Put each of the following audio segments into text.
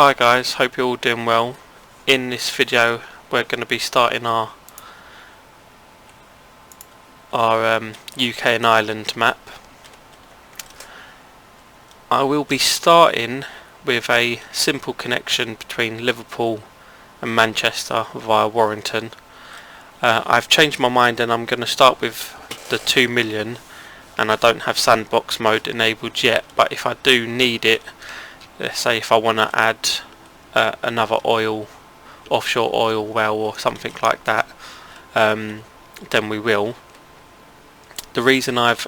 Hi guys, hope you're all doing well. In this video we're going to be starting our UK and Ireland map. I will be starting with a simple connection between Liverpool and Manchester via Warrington. I've changed my mind and I'm going to start with the 2 million, and I don't have sandbox mode enabled yet, but if I do need it, let's say if I want to add another offshore oil well or something like that, then we will. The reason I've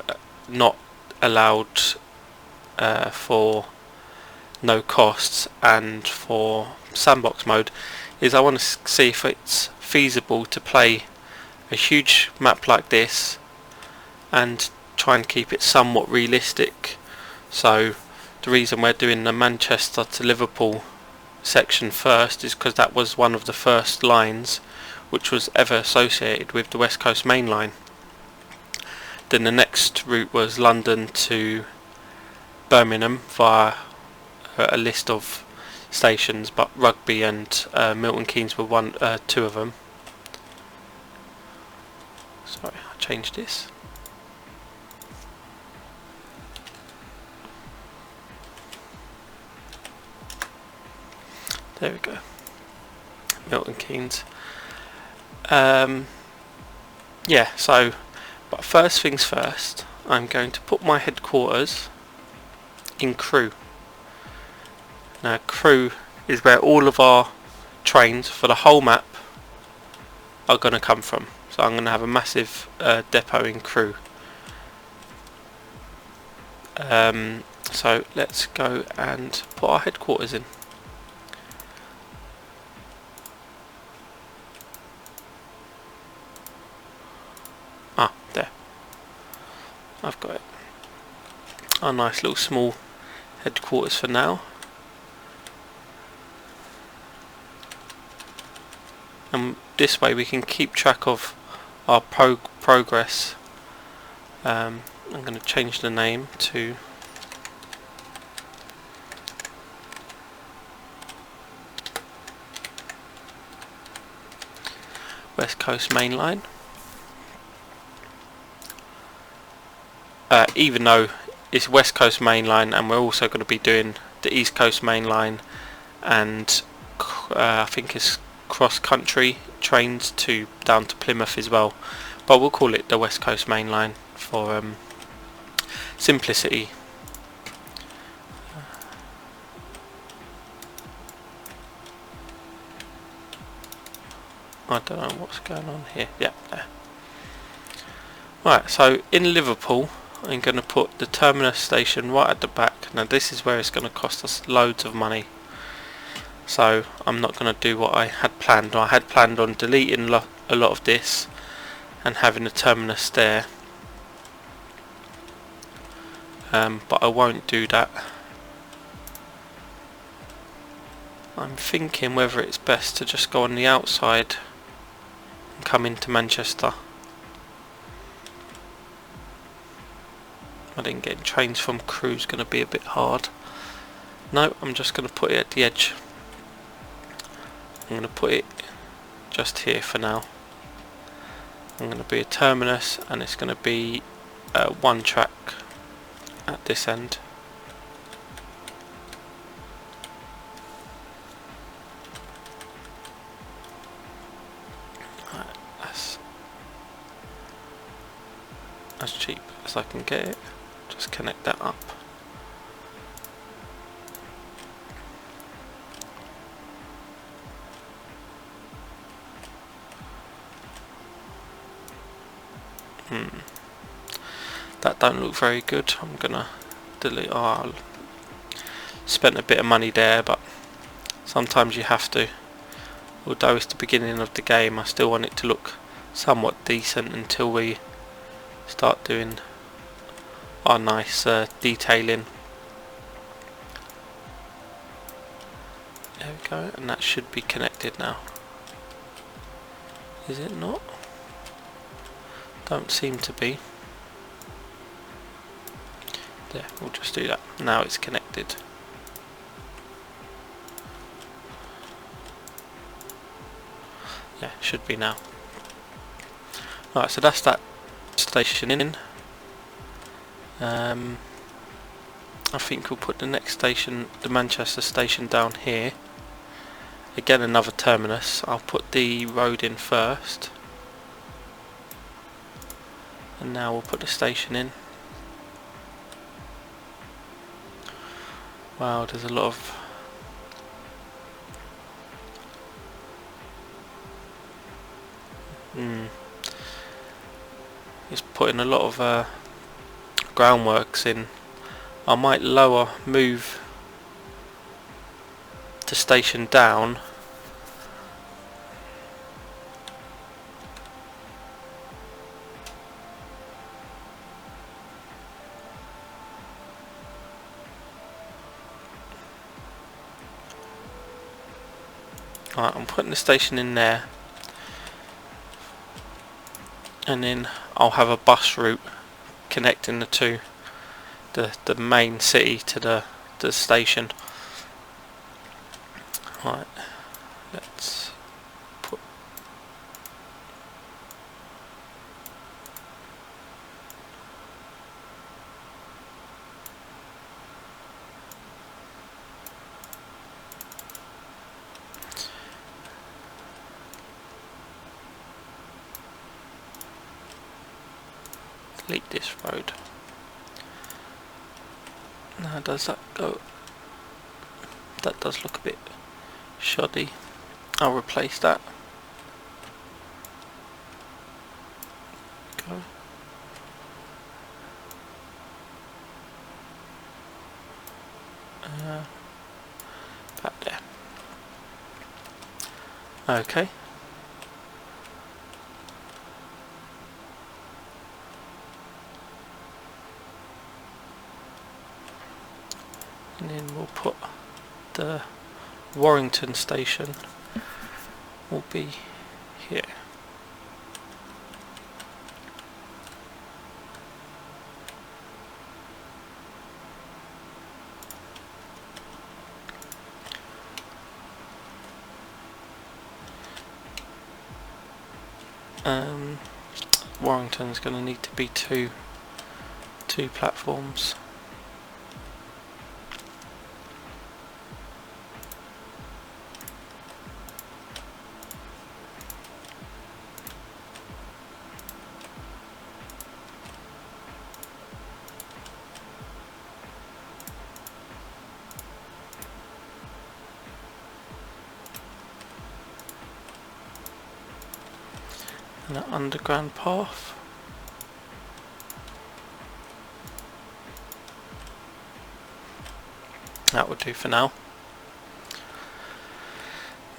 not allowed for no costs and for sandbox mode is I want to see if it's feasible to play a huge map like this and try and keep it somewhat realistic. So the reason we're doing the Manchester to Liverpool section first is because that was one of the first lines which was ever associated with the West Coast Main Line. Then the next route was London to Birmingham via a list of stations, but Rugby and Milton Keynes were two of them. Sorry, I changed this. There we go. Milton Keynes. Yeah, so, but first things first, I'm going to put my headquarters in Crewe. Now Crewe is where all of our trains for the whole map are going to come from. So I'm going to have a massive depot in Crewe. So let's go and put our headquarters in. Ah, there. I've got it. Our nice little small headquarters for now. And this way we can keep track of our progress. I'm going to change the name to West Coast Main Line. Even though it's West Coast Main Line, and we're also going to be doing the East Coast Main Line, and I think it's cross-country trains down to Plymouth as well, but we'll call it the West Coast Main Line for simplicity. I don't know what's going on here. Yeah, there. Right, so in Liverpool I'm going to put the terminus station right at the back. Now this is where it's going to cost us loads of money, so I'm not going to do what I had planned. I had planned on deleting a lot of this and having a terminus there, but I won't do that. I'm thinking whether it's best to just go on the outside and come into Manchester. I think getting trains from Crewe is going to be a bit hard. No, I'm just going to put it at the edge. I'm going to put it just here for now. I'm going to be a terminus, and it's going to be one track at this end. Right, that's as cheap as I can get it. Just connect that up. That don't look very good. I'm gonna delete. Oh, spent a bit of money there, but sometimes you have to. Although it's the beginning of the game, I still want it to look somewhat decent until we start doing our nice detailing. There we go, and that should be connected now. Is it not? Don't seem to be. There, we'll just do that. Now it's connected. Yeah, should be now. Alright, so that's that station in. I think we'll put the next station, the Manchester station, down here. Again, another terminus. I'll put the road in first, and now we'll put the station in. Wow, there's a lot of it's putting a lot of groundworks in. I might move the station down. Alright, I'm putting the station in there, and then I'll have a bus route connecting the two, the main city to the station. Right, let's put delete this road. Now does that go? That does look a bit shoddy. I'll replace that. Go. Back there. Okay. And then we'll put the Warrington station will be here. Warrington's going to need to be two platforms. And an underground path. That will do for now.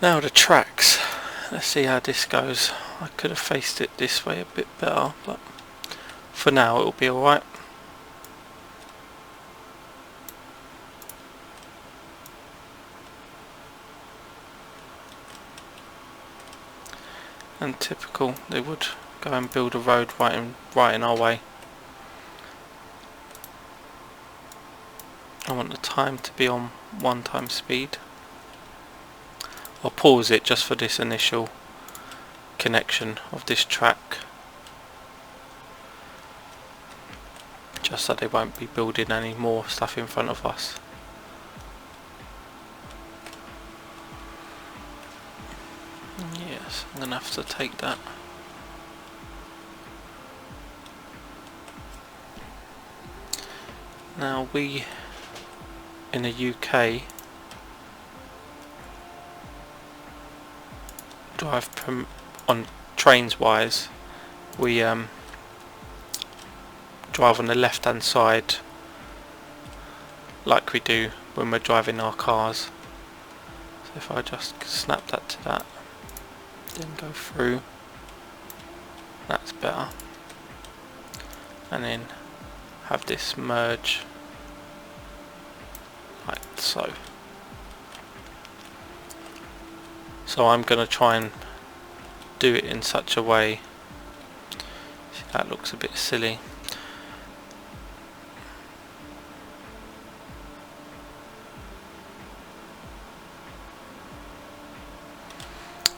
Now the tracks. Let's see how this goes. I could have faced it this way a bit better, but for now it will be alright. And typical, they would go and build a road right in our way. I want the time to be on 1x speed. I'll pause it just for this initial connection of this track, just so they won't be building any more stuff in front of us. Yes, I'm gonna have to take that. Now we in the UK drive on trains wise, we drive on the left hand side like we do when we're driving our cars. So if I just snap that to that, then go through, that's better, and then have this merge like so. So I'm going to try and do it in such a way. See, that looks a bit silly.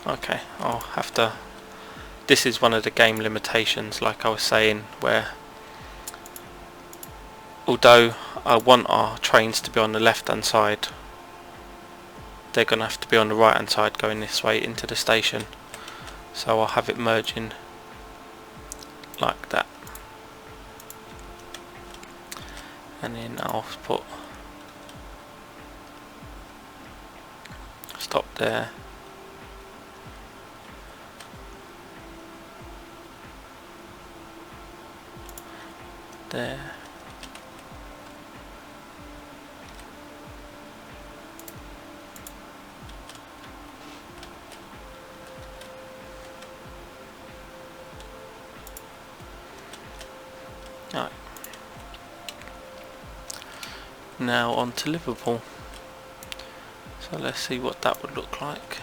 Okay, I'll have to. This is one of the game limitations, like I was saying, where although I want our trains to be on the left hand side, they're going to have to be on the right hand side going this way into the station. So I'll have it merging like that. And then I'll put stop there. There. Right. Now on to Liverpool. So let's see what that would look like.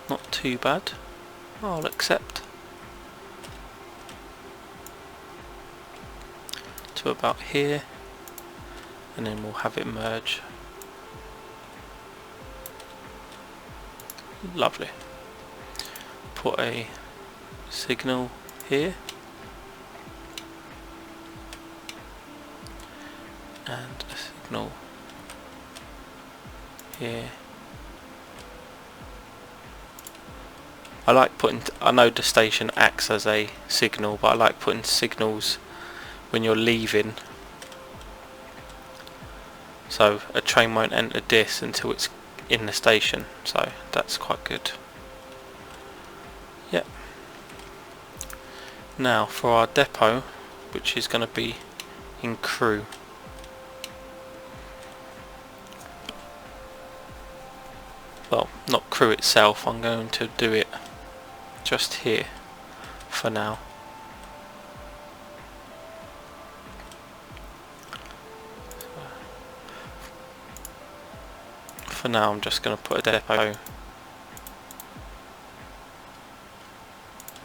Not too bad. I'll accept. To about here, and then we'll have it merge. Lovely. Put a signal here and a signal here. I like putting, I know the station acts as a signal, but I like putting signals when you're leaving, so a train won't enter this until it's in the station, so that's quite good. Yep. Now for our depot, which is going to be in Crewe. Well, not Crewe itself, I'm going to do it just here for now. For now I'm just going to put a depot,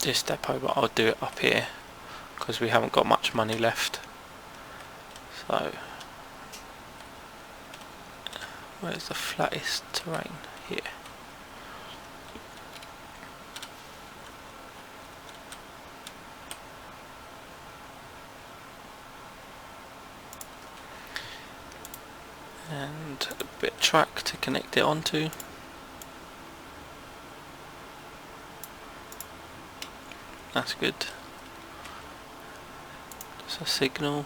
this depot, but I'll do it up here because we haven't got much money left. So where's the flattest terrain? Here. And a bit of track to connect it onto. That's good. Just a signal.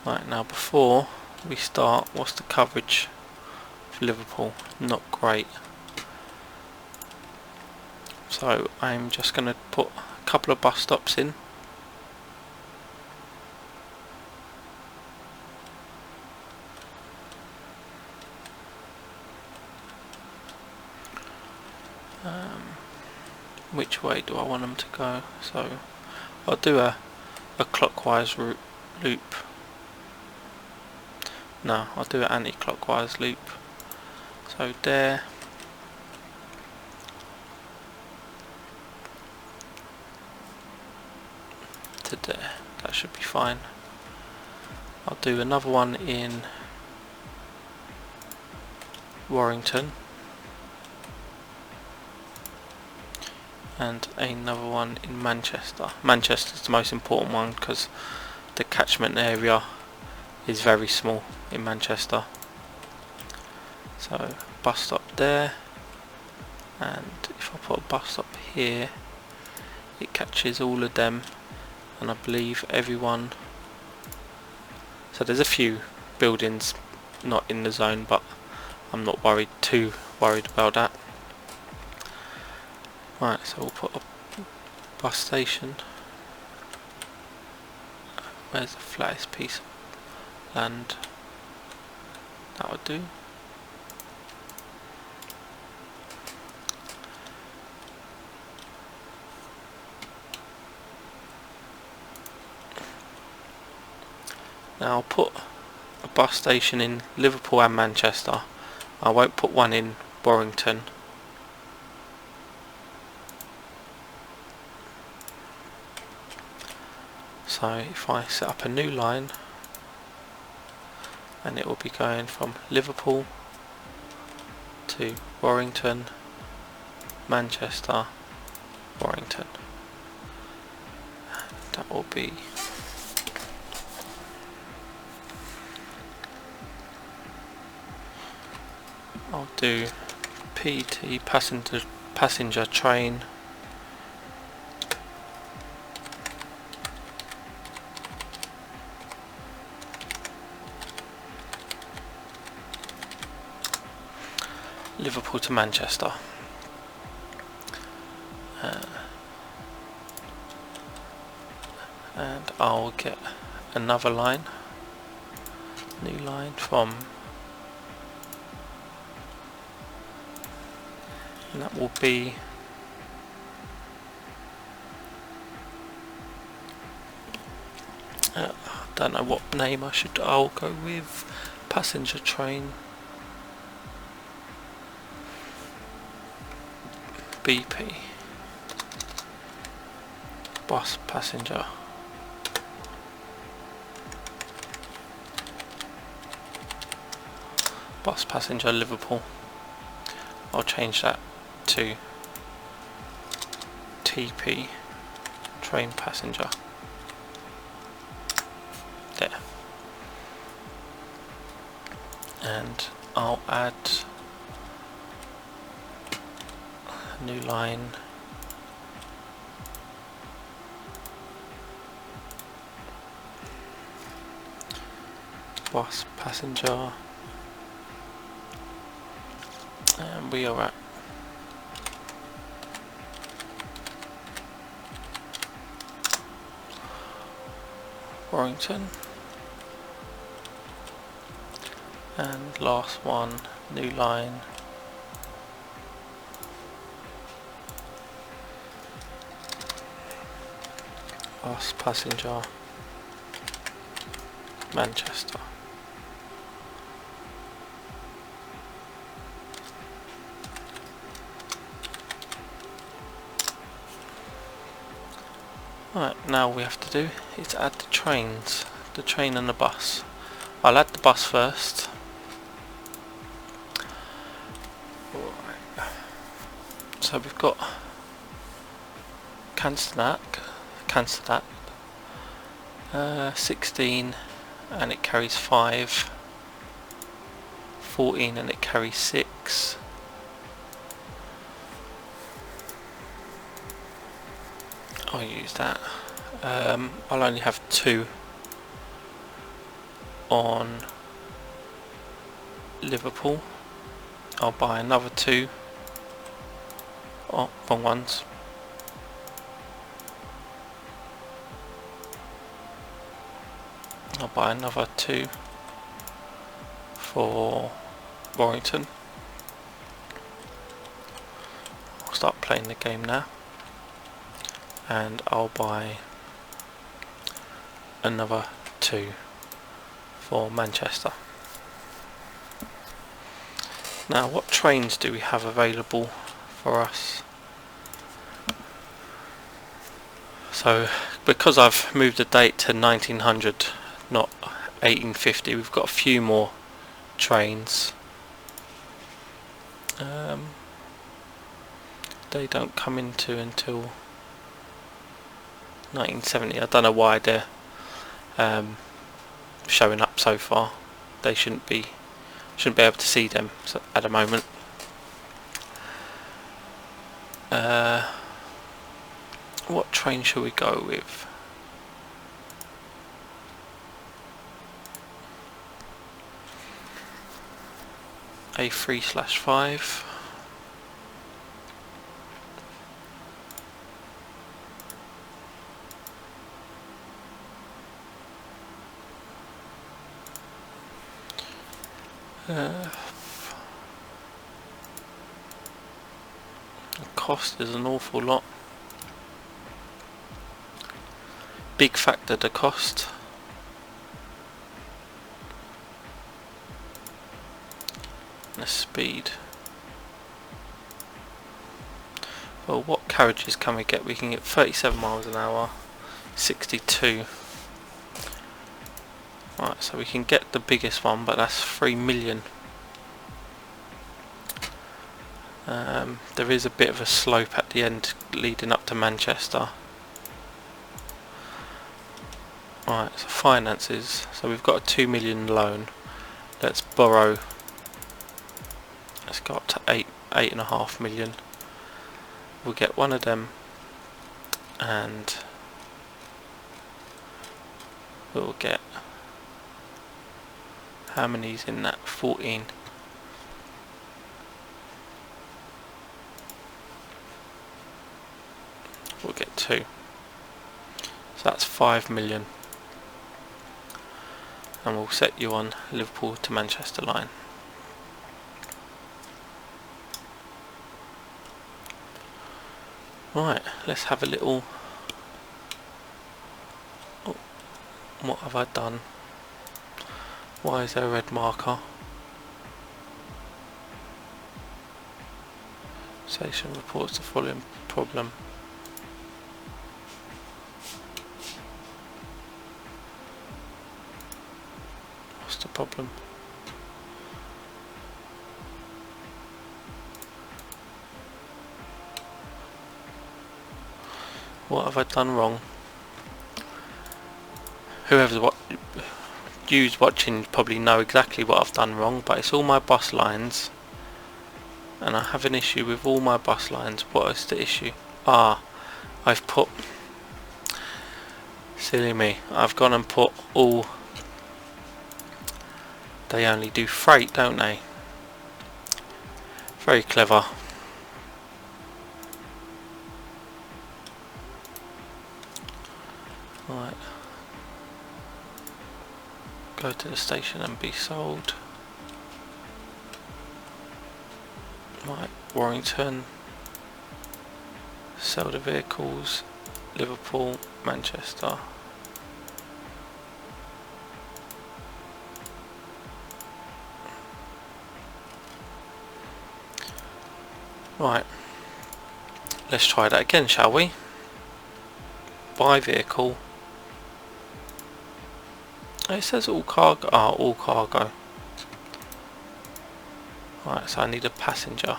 Right, now before we start, what's the coverage for Liverpool? Not great. So I'm just going to put a couple of bus stops in. Which way do I want them to go? So I'll do a clockwise loop. No, I'll do an anti-clockwise loop. So there. To there. That should be fine. I'll do another one in Warrington. And another one in Manchester. Manchester's the most important one because the catchment area is very small in Manchester. So bus stop there, and if I put a bus stop here, it catches all of them, and I believe everyone. So there's a few buildings not in the zone, but I'm not too worried about that. Right, so we'll put a bus station. Where's the flattest piece of land? That would do. Now I'll put a bus station in Liverpool and Manchester. I won't put one in Warrington. So if I set up a new line and it will be going from Liverpool to Warrington, Manchester, Warrington. That will be I'll do PT passenger train Liverpool to Manchester. And I'll get another line, new line from, and that will be I don't know what name I'll go with. Passenger train BP, bus passenger Liverpool. I'll change that to TP train passenger. There. And I'll add a new line, bus passenger, and we are at Warrington. And last one, new line, bus passenger Manchester. Right, now all we have to do is add the trains, the train and the bus. I'll add the bus first. So we've got Canstanak, 16 and it carries 5, 14 and it carries 6, I'll use that. I'll only have 2 on Liverpool. I'll buy another 2. Oh, wrong ones. I'll buy another 2 for Warrington. I'll start playing the game now, and I'll buy another 2 for Manchester. Now, what trains do we have available for us? So, because I've moved the date to 1900, not 1850, we've got a few more trains. They don't come into until 1970. I don't know why they're showing up so far. They shouldn't be able to see them at the moment. What train shall we go with? A3/5. The cost is an awful lot. Big factor, the cost. And the speed. Well, what carriages can we get? We can get 37 miles an hour, 62, Right, so we can get the biggest one, but that's 3 million. There is a bit of a slope at the end leading up to Manchester. Right, so finances. So we've got a 2 million loan. Let's borrow. Let's go up to 8.5 million. We'll get one of them, and we'll get, how many's in that? 14. We'll get 2. So that's 5 million. And we'll set you on Liverpool to Manchester line. Right, let's have a little. Oh, what have I done? Why is there a red marker? Station reports the following problem. What's the problem? What have I done wrong? Whoever's watching probably know exactly what I've done wrong, but it's all my bus lines, and I have an issue with all my bus lines. What is the issue? I've put, silly me, I've gone and put all, they only do freight, don't they? Very clever. Right. Go to the station and be sold. Right, Warrington. Sell the vehicles. Liverpool, Manchester. Right. Let's try that again, shall we? Buy vehicle. It says all cargo. All cargo. Right, so I need a passenger.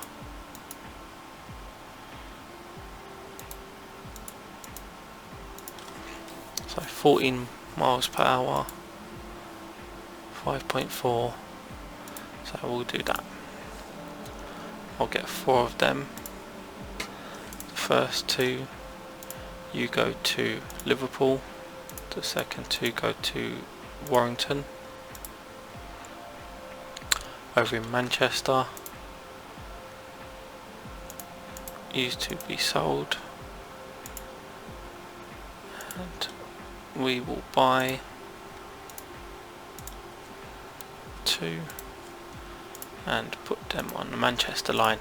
So 14 miles per hour. 5.4. So we'll do that. I'll get 4 of them. The first 2, you go to Liverpool. The second 2 go to Warrington. Over in Manchester, used to be sold, and we will buy 2 and put them on the Manchester line.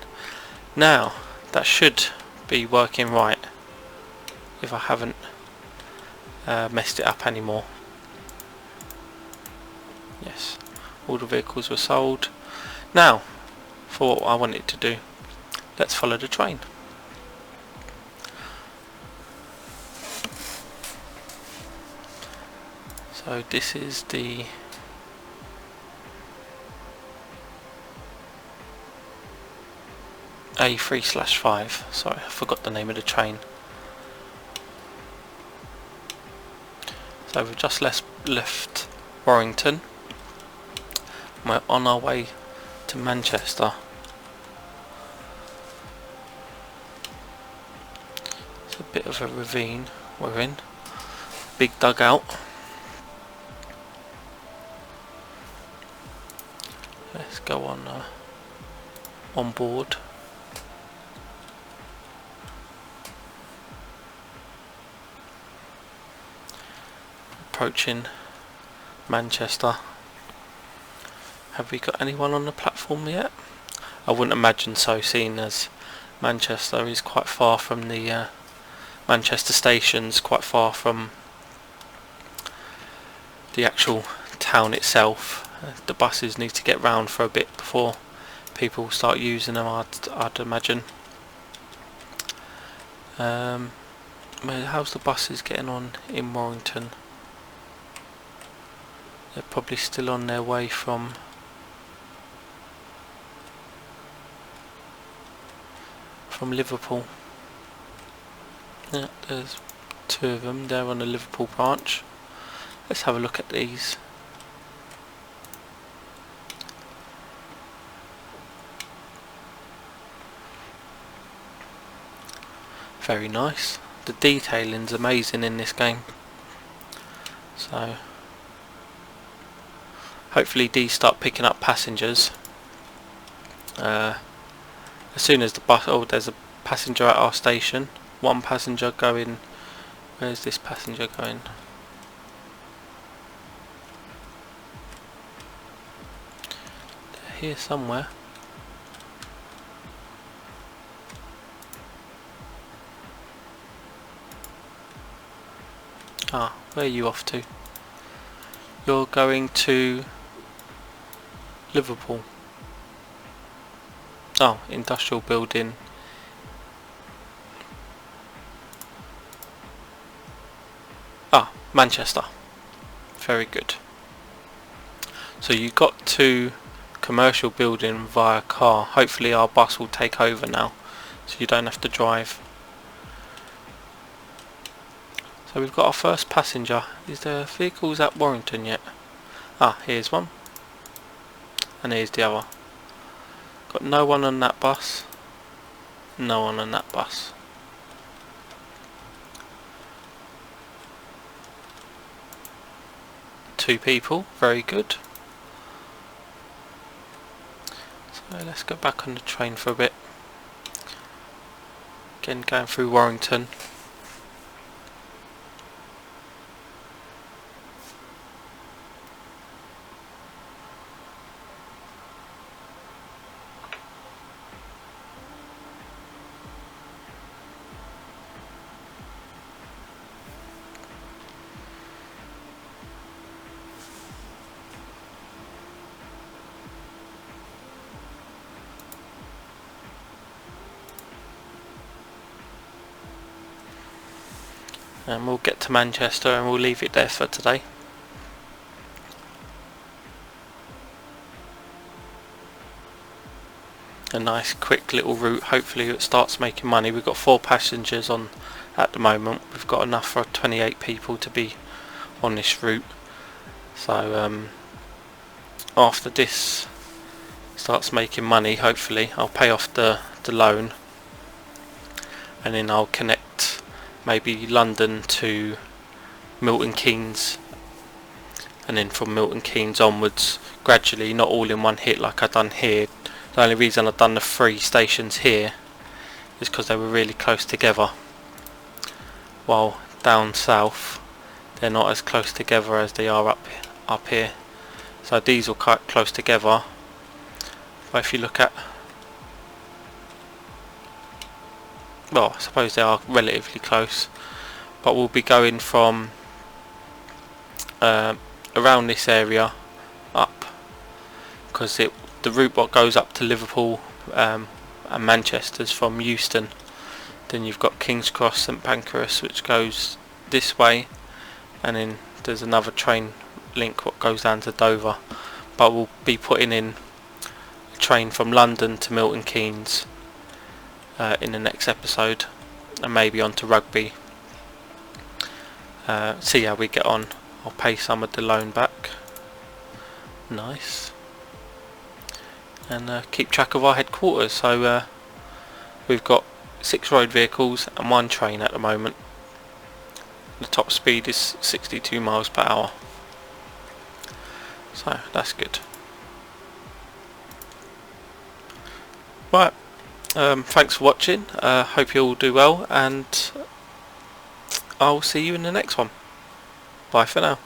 Now that should be working right if I haven't messed it up anymore. Yes, all the vehicles were sold. Now, for what I want it to do, let's follow the train. So this is the A3/5. Sorry, I forgot the name of the train. So we've just left Warrington. We're on our way to Manchester. It's a bit of a ravine we're in. Big dugout. Let's go on board. Approaching Manchester. Have we got anyone on the platform yet? I wouldn't imagine so, seeing as Manchester is quite far from the Manchester station's quite far from the actual town itself. The buses need to get round for a bit before people start using them, I'd imagine. How's the buses getting on in Warrington? They're probably still on their way from Liverpool. Yeah, there's two of them. They're on the Liverpool branch. Let's have a look at these. Very nice. The detailing's amazing in this game. So hopefully these start picking up passengers. As soon as the bus, oh, there's a passenger at our station. One passenger going. Where's this passenger going? They're here somewhere. Ah, where are you off to? You're going to Liverpool. Oh, industrial building. Ah, Manchester. Very good. So you got to commercial building via car. Hopefully our bus will take over now, so you don't have to drive. So we've got our first passenger. Is there vehicles at Warrington yet? Ah, here's one. And here's the other. Got no one on that bus. No one on that bus. Two people, very good. So let's go back on the train for a bit. Again, going through Warrington. And we'll get to Manchester and we'll leave it there for today. A nice quick little route. Hopefully it starts making money. We've got 4 passengers on at the moment. We've got enough for 28 people to be on this route. So after this starts making money, hopefully I'll pay off the loan, and then I'll connect maybe London to Milton Keynes, and then from Milton Keynes onwards gradually, not all in one hit like I've done here. The only reason I've done the 3 stations here is because they were really close together, while down south they're not as close together as they are up here. So these are quite close together, but if you look at, well, I suppose they are relatively close, but we'll be going from around this area up, because the route what goes up to Liverpool and Manchester's from Euston. Then you've got King's Cross, St Pancras, which goes this way, and then there's another train link what goes down to Dover. But we'll be putting in a train from London to Milton Keynes in the next episode, and maybe on to Rugby. See how we get on. I'll pay some of the loan back. Nice. And keep track of our headquarters. So we've got 6 road vehicles and 1 train at the moment. The top speed is 62 miles per hour. So that's good. Right. Thanks for watching. Hope you all do well, and I'll see you in the next one. Bye for now.